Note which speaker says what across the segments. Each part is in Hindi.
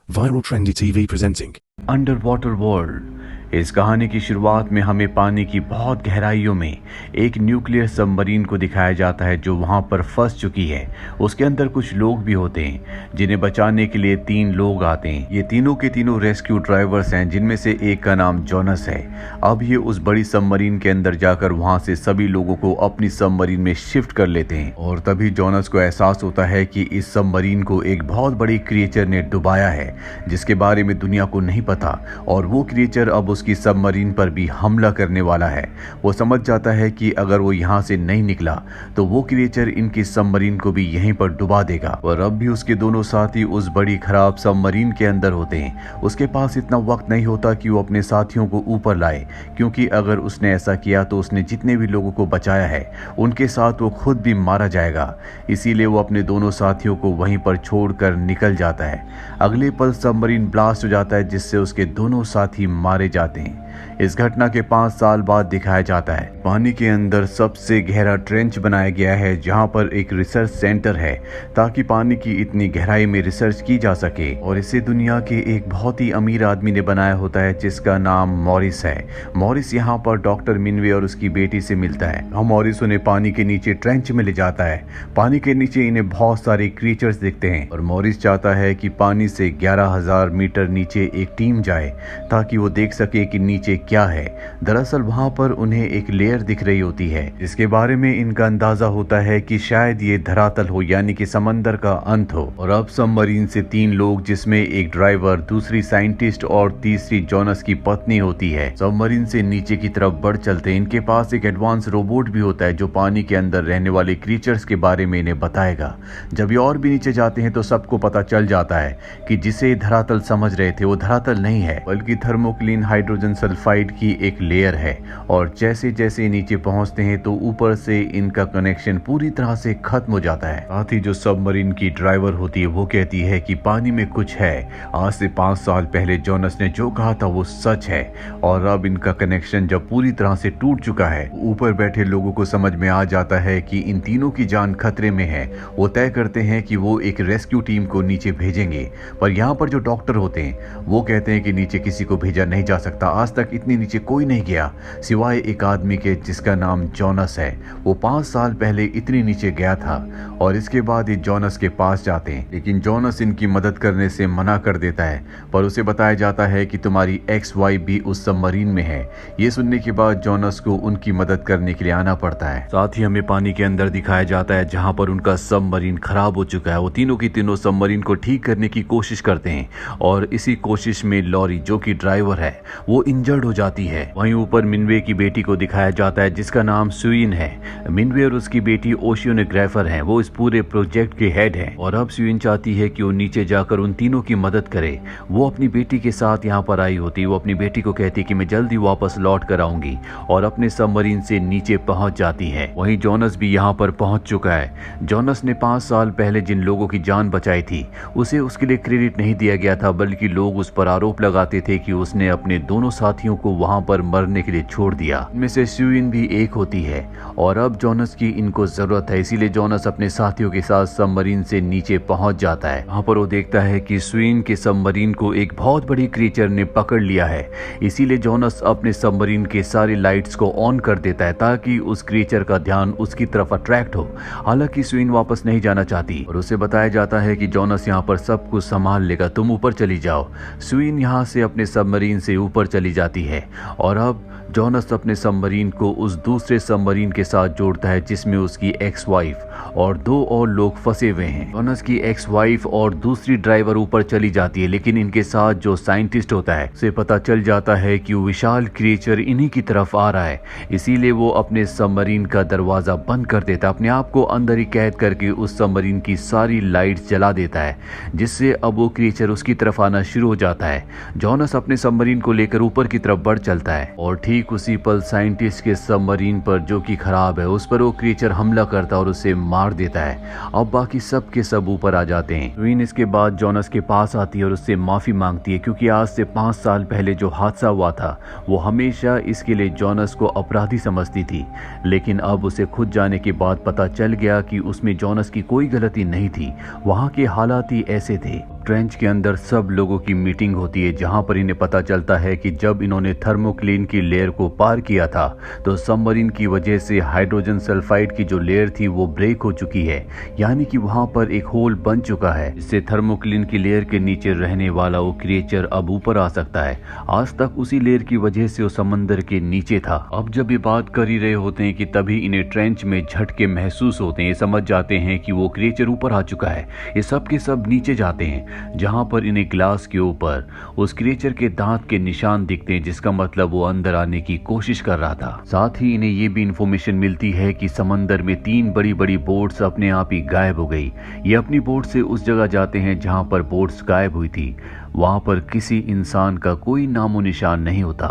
Speaker 1: Viral Trendy TV presenting
Speaker 2: under water world. इस कहानी की शुरुआत में हमें पानी की बहुत गहराइयों में एक न्यूक्लियर सबमरीन को दिखाया जाता है जो वहां पर फंस चुकी है। उसके अंदर कुछ लोग भी होते हैं जिन्हें बचाने के लिए 3 लोग आते हैं। ये तीनों के तीनों रेस्क्यू ड्राइवर्स हैं, जिनमें से एक का नाम जॉनस है। अब ये उस बड़ी सबमरीन के अंदर जाकर वहां से सभी लोगों को अपनी सबमरीन में शिफ्ट कर लेते हैं और तभी जॉनस को एहसास होता है कि इस सबमरीन को एक बहुत बड़ी क्रिएचर ने डुबाया है जिसके बारे में दुनिया को नहीं पता, और वो क्रिएचर अब उसकी सबमरीन पर भी हमला करने वाला है। वो समझ जाता है कि अगर वो यहाँ से नहीं निकला तो वो क्रिएचर इनकी सबमरीन को भी यहीं पर डुबा देगा। और अब भी उसके दोनों साथी उस बड़ी खराब सबमरीन के अंदर होते हैं। उसके पास इतना वक्त नहीं होता कि वो अपने साथियों को ऊपर लाए, क्योंकि अगर उसने ऐसा किया तो उसने जितने भी लोगों को बचाया है उनके साथ वो खुद भी मारा जाएगा। इसीलिए वो अपने दोनों साथियों को वहीं पर छोड़कर निकल जाता है। अगले पल सबमरीन ब्लास्ट हो जाता है जिससे उसके दोनों साथी मारे जाते हैं। इस घटना के 5 साल बाद दिखाया जाता है पानी के अंदर सबसे गहरा ट्रेंच बनाया गया है जहां पर एक रिसर्च सेंटर है ताकि पानी की इतनी गहराई में रिसर्च की जा सके। और इसे दुनिया के एक बहुत ही अमीर आदमी ने बनाया होता है जिसका नाम मॉरिस है। मॉरिस यहाँ पर डॉक्टर मिनवे और उसकी बेटी से मिलता है। हम मॉरिस उन्हें पानी के नीचे ट्रेंच में ले जाता है। पानी के नीचे इन्हें बहुत सारे क्रीचर्स दिखते हैं और मॉरिस चाहता है कि पानी से 11,000 मीटर नीचे एक टीम जाए ताकि वो देख सके कि नीचे क्या है। दरअसल वहां पर उन्हें एक लेयर दिख रही होती है जिसके बारे में इनका अंदाजा होता है कि शायद ये धरातल हो, यानी कि समंदर का अंत हो। और अब सबमरीन से 3 लोग, जिसमें एक ड्राइवर, दूसरी साइंटिस्ट और तीसरी जॉनस की पत्नी होती है, सबमरीन से नीचे की तरफ बढ़ चलते हैं। इनके पास एक एडवांस रोबोट भी होता है जो पानी के अंदर रहने वाले क्रीचर्स के बारे में इन्हें बताएगा। जब ये और भी नीचे जाते हैं तो सबको पता चल जाता है कि जिसे धरातल समझ रहे थे वो धरातल नहीं है बल्कि थर्मोक्लिन हाइड्रोजन सल्फाइड की एक लेयर है। और जैसे जैसे नीचे पहुंचते हैं तो ऊपर से इनका कनेक्शन पूरी तरह से खत्म हो जाता है। साथ ही जो सबमरीन की ड्राइवर होती है वो कहती है कि पानी में कुछ है। आज से 5 साल पहले जॉनस ने जो कहा था वो सच है। और अब इनका कनेक्शन जब पूरी तरह से टूट चुका है, ऊपर बैठे लोगों को समझ में आ जाता है कि इन तीनों की जान खतरे में है। वो तय करते हैं कि वो एक रेस्क्यू टीम को नीचे भेजेंगे, पर यहाँ पर जो डॉक्टर होते हैं वो कहते हैं कि नीचे किसी को भेजा नहीं जा सकता। आज तक इतनी नीचे कोई नहीं गया सिवाय एक आदमी के जिसका नाम जॉनस है। वो 5 साल पहले इतनी नीचे गया था। और इसके बाद ये जॉनस के पास जाते हैं, लेकिन जॉनस इनकी मदद करने से मना कर देता है। पर उसे बताया जाता है कि तुम्हारी एक्स वाइफ भी उस सबमरीन में है। ये सुनने के बाद जॉनस को उनकी मदद करने के लिए आना पड़ता है। साथ ही हमें पानी के अंदर दिखाया जाता है जहां पर उनका सबमरीन खराब हो चुका है। वो तीनों की तीनों सबमरीन को ठीक करने की कोशिश करते हैं और इसी कोशिश में लॉरी, जो कि ड्राइवर है, वो इंजर्ड हो जाती है। वहीं ऊपर मिनवे की बेटी को दिखाया जाता है जिसका नाम सुइन है। मिनवे और उसकी बेटी ओशियोनोग्राफर हैं। वो इस पूरे प्रोजेक्ट के हेड हैं। और अब सुइन चाहती है कि वो नीचे जाकर उन तीनों की मदद करे। वो अपनी बेटी के साथ यहाँ पर आई होती। वो अपनी बेटी को कहती कि मैं जल्दी वापस लौट कर आऊंगी और अपने सबमरीन से नीचे पहुंच जाती है। वहीं जॉनस भी यहाँ पर पहुंच चुका है। जॉनस ने 5 साल पहले जिन लोगों की जान बचाई थी उसे उसके लिए क्रेडिट नहीं दिया गया था, बल्कि लोग उस पर आरोप लगाते थे कि उसने अपने दोनों साथियों को वहां पर मरने के लिए छोड़ दिया। इनमें से सुइन भी एक होती है। और अब जॉनस की इनको जरूरत है, इसीलिए जॉनस अपने साथियों के साथ सबमरीन से नीचे पहुंच जाता है। वहां पर वो देखता है कि सुइन के सबमरीन को एक बहुत बड़ी क्रीचर ने पकड़ लिया है। इसीलिए जॉनस अपने सबमरीन के सारी लाइट्स को ऑन कर देता है ताकि उस क्रीचर का ध्यान उसकी तरफ अट्रैक्ट हो। हालांकि सुइन वापस नहीं जाना चाहती और उसे बताया जाता है कि जॉनस यहाँ पर सब कुछ संभाल लेगा, तुम ऊपर चली जाओ। सुइन यहाँ से अपने सबमरीन से ऊपर चली जाती है। और अब जॉनस अपने सबमरीन को उस दूसरे सबमरीन के साथ जोड़ता है जिसमें उसकी एक्स वाइफ और 2 और लोग फंसे हुए हैं। जॉनस की एक्स वाइफ और दूसरी ड्राइवर ऊपर चली जाती है, लेकिन इनके साथ जो साइंटिस्ट होता है उसे पता चल जाता है कि वो विशाल क्रिएचर इन्हीं की तरफ आ रहा है। इसीलिए वो अपने सबमरीन का दरवाजा बंद कर देता है, अपने आप को अंदर ही कैद करके उस सबमरीन की सारी लाइट्स जला देता है, जिससे अब वो क्रिएचर उसकी तरफ आना शुरू हो जाता है। जॉनस अपने सबमरीन को लेकर ऊपर की तरफ बढ़ चलता है और ठीक उसी पल साइंटिस्ट के सबमरीन पर, जो कि खराब है, उस पर वो क्रीचर हमला करता है और उसे मार देता है। अब बाकी सब के सब ऊपर आ जाते हैं। सुइन इसके बाद जॉनस के पास आती है और उससे माफी मांगती है क्योंकि आज से 5 साल पहले जो हादसा हुआ था वो हमेशा इसके लिए जॉनस को अपराधी समझती थी। लेकिन अब उसे खुद जाने के बाद पता चल गया कि उसमें जॉनस की कोई गलती नहीं थी, वहाँ के हालात ही ऐसे थे। ट्रेंच के अंदर सब लोगों की मीटिंग होती है, जहां पर इन्हें पता चलता है कि जब इन्होंने थर्मोक्लीन की लेयर को पार किया था तो सबमरीन की वजह से हाइड्रोजन सल्फाइड की जो लेयर थी वो ब्रेक हो चुकी है, यानी कि वहां पर एक होल बन चुका है, जिससे थर्मोक्लीन की लेयर के नीचे रहने वाला वो क्रिएचर अब ऊपर आ सकता है। आज तक उसी लेयर की वजह से वो समंदर के नीचे था। अब जब ये बात कर ही रहे होते हैं कि तभी इन्हें ट्रेंच में झटके महसूस होते हैं। ये समझ जाते हैं कि वो क्रिएचर ऊपर आ चुका है। ये सब के सब नीचे जाते हैं, जहां पर इन्हें ग्लास के ऊपर उस क्रिएचर के दांत के निशान दिखते हैं, जिसका मतलब वो अंदर आने की कोशिश कर रहा था। साथ ही इन्हें ये भी इंफॉर्मेशन मिलती है कि समंदर में 3 बड़ी बड़ी बोट्स अपने आप ही गायब हो गई। ये अपनी बोट से उस जगह जाते हैं जहां पर बोट्स गायब हुई थी। वहां पर किसी इंसान का कोई नामो निशान नहीं होता,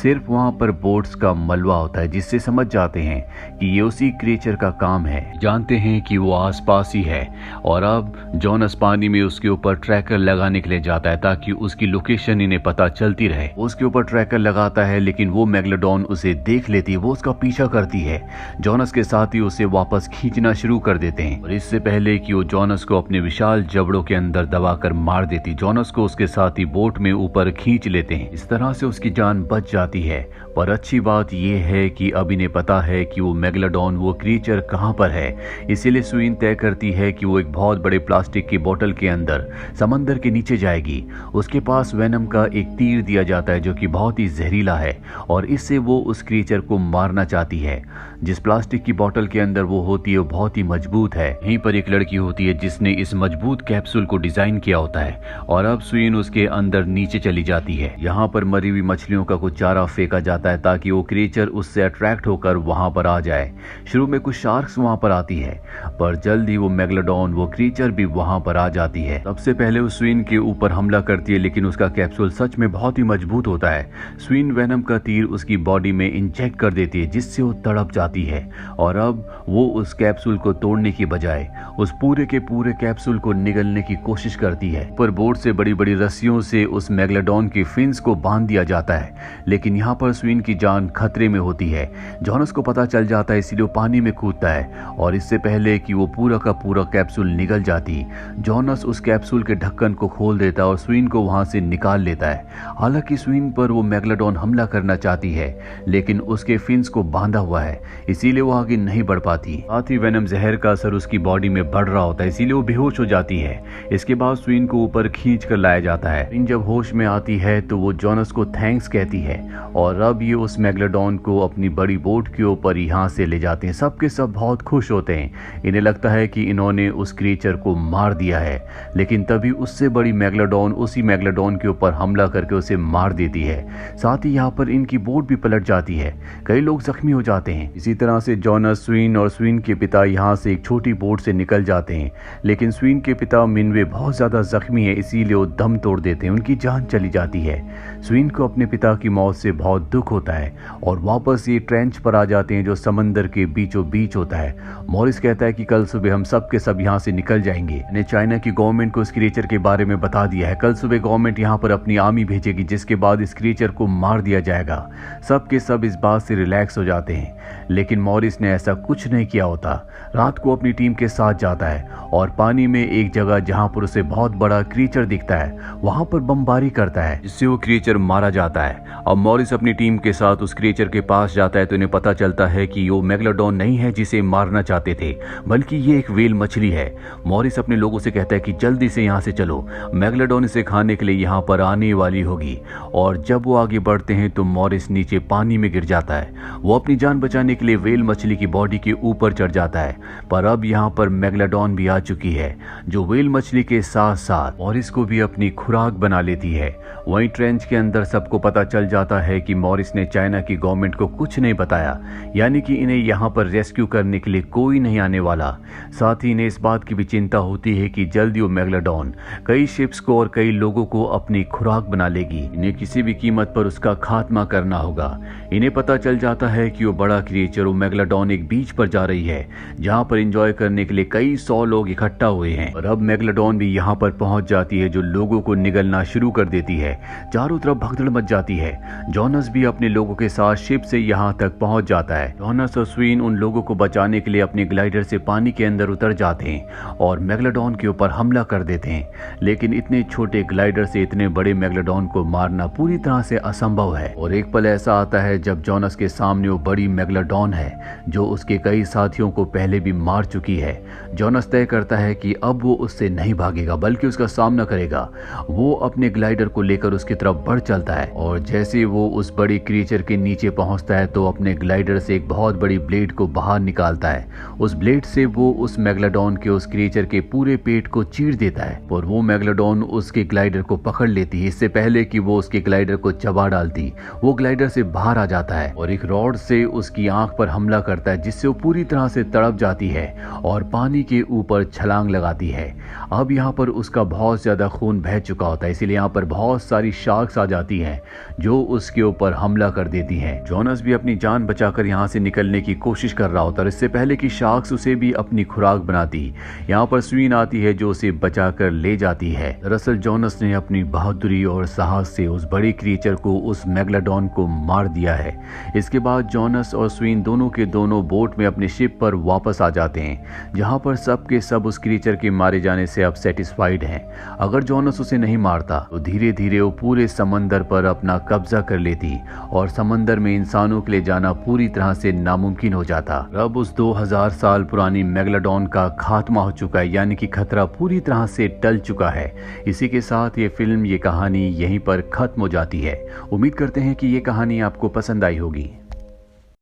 Speaker 2: सिर्फ वहां पर बोट्स का मलबा होता है, जिससे समझ जाते हैं कि ये उसी क्रिएचर का काम है। जानते हैं कि वो आसपास ही है और अब जॉनस पानी में उसके ऊपर ट्रैकर लगाने के लिए जाता है ताकि उसकी लोकेशन इन्हें पता चलती रहे। उसके ऊपर ट्रैकर लगाता है, लेकिन वो मेगलोडॉन उसे देख लेती है, वो उसका पीछा करती है। जॉनस के साथ ही उसे वापस खींचना शुरू कर देते हैं और इससे पहले कि वो जॉनस को अपने विशाल जबड़ों के अंदर दबाकर मार देती, जॉनस को उसके साथ ही बोट में ऊपर खींच लेते हैं। इस तरह से उसकी जान बच जाती है। पर अच्छी बात यह है कि अब इन्हें पता है कि वो मेगलोडॉन वो क्रिएचर कहां पर है, इसीलिए स्वीन तय करती है कि वो एक बहुत बड़े प्लास्टिक की बोतल के अंदर समंदर के नीचे जाएगी। उसके पास वेनम का एक तीर दिया जाता है जो कि बहुत ही जहरीला है और इससे वो उस क्रिएचर को मारना चाहती है। जिस प्लास्टिक की बोतल के अंदर वो होती है वो बहुत ही मजबूत है। यहीं पर एक लड़की होती है जिसने इस मजबूत कैप्सूल को डिजाइन किया होता है और अब स्वीन उसके अंदर नीचे चली जाती है। यहाँ पर मरी हुई मछलियों का कुछ चारा फेंका जाता है ताकि वो क्रिएचर उससे अट्रैक्ट होकर वहां पर आ जाए। शुरू में कुछ शार्क्स वहां पर आती है, पर जल्द ही वो मेगलोडॉन वो क्रिएचर भी वहां पर आ जाती है। सबसे पहले वो स्वीन के ऊपर हमला करती है, लेकिन उसका कैप्सूल सच में बहुत ही मजबूत होता है। स्वीन वेनम का तीर उसकी बॉडी में इंजेक्ट कर देती है, जिससे वो तड़प जाती है और अब वो उस कैप्सूल को तोड़ने की बजाय उस पूरे के पूरे कैप्सूल को निगलने की कोशिश करती है। पर बोर्ड से बड़ी बड़ी रस्सियों से उस मेगलोडॉन के फिन्स को बांध दिया जाता है, लेकिन यहाँ पर स्वीन की जान खतरे में होती है। जॉनस को पता चल जाता है, इसीलिए वो पानी में कूदता है और इससे पहले कि वो पूरा का पूरा कैप्सूल निगल जाती, जॉनस उस कैप्सूल के ढक्कन को खोल देता है और स्वीन को वहां से निकाल लेता है। हालांकि स्वीन पर वो मेगलोडॉन हमला करना चाहती है, लेकिन उसके फिन्स को बांधा हुआ है, इसीलिए वो आगे नहीं बढ़ पाती। साथ ही वेनम जहर का असर उसकी बॉडी में बढ़ रहा होता है, इसीलिए वो बेहोश हो जाती है। इसके बाद स्वीन को ऊपर खींच कर लाया जाता है। स्वीन जब होश में आती है तो वो जॉनस को थैंक्स कहती है और अब ये उस मेगलोडॉन को अपनी बड़ी बोट के ऊपर यहाँ से ले जाते हैं। सबके सब बहुत खुश होते हैं, इन्हें लगता है कि इन्होंने उस क्रिएचर को मार दिया है, लेकिन तभी उससे बड़ी मेगलोडॉन उसी मेगलोडॉन के ऊपर हमला करके उसे मार देती है। साथ ही यहाँ पर इनकी बोट भी पलट जाती है, कई लोग जख्मी हो जाते हैं। इसी तरह से जॉनस, स्वीन और स्वीन के पिता यहाँ से एक छोटी बोट से निकल जाते हैं, लेकिन स्वीन के पिता मिनवे बहुत ज्यादा जख्मी है, इसीलिए वो दम तोड़ देते हैं, उनकी जान चली जाती है। स्वीन को अपने पिता की मौत से बहुत दुख होता है और वापस ये ट्रेंच पर आ जाते हैं जो समंदर के बीचों बीच होता है। मॉरिस कहता है कि कल सुबह हम सब के सब यहाँ से निकल जाएंगे। मैंने चाइना की गवर्नमेंट को इस क्रिएचर के बारे में बता दिया है, कल सुबह गवर्नमेंट यहाँ पर अपनी आर्मी भेजेगी, जिसके बाद इस क्रिएचर को मार दिया जाएगा। सब के सब इस बात से रिलैक्स हो जाते हैं, लेकिन मॉरिस ने ऐसा कुछ नहीं किया होता। रात को अपनी टीम के साथ जाता है और पानी में एक जगह जहां पर उसे बहुत बड़ा क्रिएचर दिखता है वहां पर बमबारी करता है, जिससे वो क्रिएचर मारा जाता है। अब मॉरिस अपनी टीम के साथ उस क्रिएचर के पास जाता है तो इन्हें पता चलता है कि वो मेगलोडॉन नहीं है जिसे मारना चाहते थे, बल्कि ये एक व्हेल मछली है। मॉरिस अपने लोगों से कहता है कि जल्दी से यहाँ से चलो, मेगलोडॉन इसे खाने के लिए यहाँ पर आने वाली होगी। और जब वो आगे बढ़ते हैं तो मॉरिस नीचे पानी में गिर जाता है। वो अपनी जान बचाने के लिए व्हेल मछली की बॉडी के ऊपर चढ़ जाता है, पर अब यहाँ पर मेगलोडॉन भी आ चुकी है, जो व्हेल मछली के साथ साथ मॉरिस को भी अपनी खुराक बना लेती है। वहीं ट्रेंच के अंदर सबको पता चल जाता है कि मॉरिस ने चाइना की गवर्नमेंट को कुछ नहीं बताया, यानी कि इन्हें यहाँ पर रेस्क्यू करने के लिए कोई नहीं आने वाला। साथ ही इन्हें इस बात की भी चिंता होती है कि जल्दी वो मेगलोडॉन कई शिप्स को और कई लोगों को अपनी खुराक बना लेगी। इन्हें किसी भी कीमत पर उसका खात्मा करना होगा। इन्हें पता चल जाता है कि वो बड़ा क्रिएचर वो मेगलोडॉन एक बीच पर जा रही है, जहाँ पर एंजॉय करने के लिए कई 100 लोग इकट्ठा हुए हैं। और अब मेगलोडॉन भी यहाँ पर पहुंच जाती है, जो लोगों को निगलना शुरू कर देती है। चारों तरफ भगदड़ मच जाती है। जॉनस भी अपने लोगों के साथ शिप से यहाँ तक पहुंच जाता है। जॉनस और स्वीन उन लोगों को बचाने के लिए अपने ग्लाइडर से पानी के अंदर उतर जाते हैं और मेगलोडॉन के ऊपर हमला कर देते हैं। लेकिन इतने छोटे ग्लाइडर से इतने बड़े मेगलोडॉन को मारना पूरी तरह से असंभव है। और एक पल ऐसा आता है जब जॉनस के सामने वो बड़ी मेगलोडॉन है जो उसके कई साथियों को पहले भी मार चुकी है। जॉनस तय करता है कि अब वो उससे नहीं भागेगा बल्कि उसका सामना करेगा। वो अपने ग्लाइडर को लेकर उसकी तरफ बढ़ चलता है और जैसे वो उस बड़ी क्रीचर के नीचे पहुंचता है तो अपने ग्लाइडर से एक बहुत बड़ी ब्लेड को बाहर निकालता है। उस ब्लेड से वो उस मेगलोडॉन के उस क्रीचर के पूरे पेट को चीर देता है और वो मेगलोडॉन उसके ग्लाइडर को पकड़ लेती है। इससे पहले कि वो उसके ग्लाइडर को चबा डालती, वो ग्लाइडर से बाहर आ जाता है और एक रॉड से उसकी आंख पर हमला करता है जिससे वो पूरी तरह से तड़प जाती है और पानी के ऊपर छलांग लगाती है। अब यहाँ पर उसका बहुत ज्यादा खून बह चुका होता है, इसीलिए यहाँ पर बहुत सारी शार्क्स आ जाती हैं जो उसके ऊपर हमला कर देती हैं। जॉनस भी अपनी जान बचाकर यहाँ से निकलने की कोशिश कर रहा होता है। इससे पहले कि शार्क्स उसे भी अपनी खुराक बनाती, यहाँ पर स्वीन आती है जो उसे बचाकर ले जाती है। दरअसल जॉनस ने अपनी बहादुरी और साहस से उस बड़ी क्रीचर को, उस मेगलोडॉन को मार दिया है। इसके बाद जॉनस और स्वीन दोनों के दोनों बोट में अपने शिप पर वापस आ जाते हैं, जहाँ पर सब के सब उस क्रीचर के मारे जाने से अब सेटिस्फाइड हैं। अगर जॉनस उसे नहीं मारता तो धीरे धीरे वो पूरे समंदर पर अपना कब्जा कर लेती और समंदर में इंसानों के लिए जाना पूरी तरह से नामुमकिन हो जाता। अब उस 2000 साल पुरानी मेगलोडॉन का खात्मा हो चुका है, यानी कि खतरा पूरी तरह से टल चुका है। इसी के साथ ये फिल्म, ये कहानी यहीं पर खत्म हो जाती है। उम्मीद करते हैं कि ये कहानी आपको पसंद आई होगी।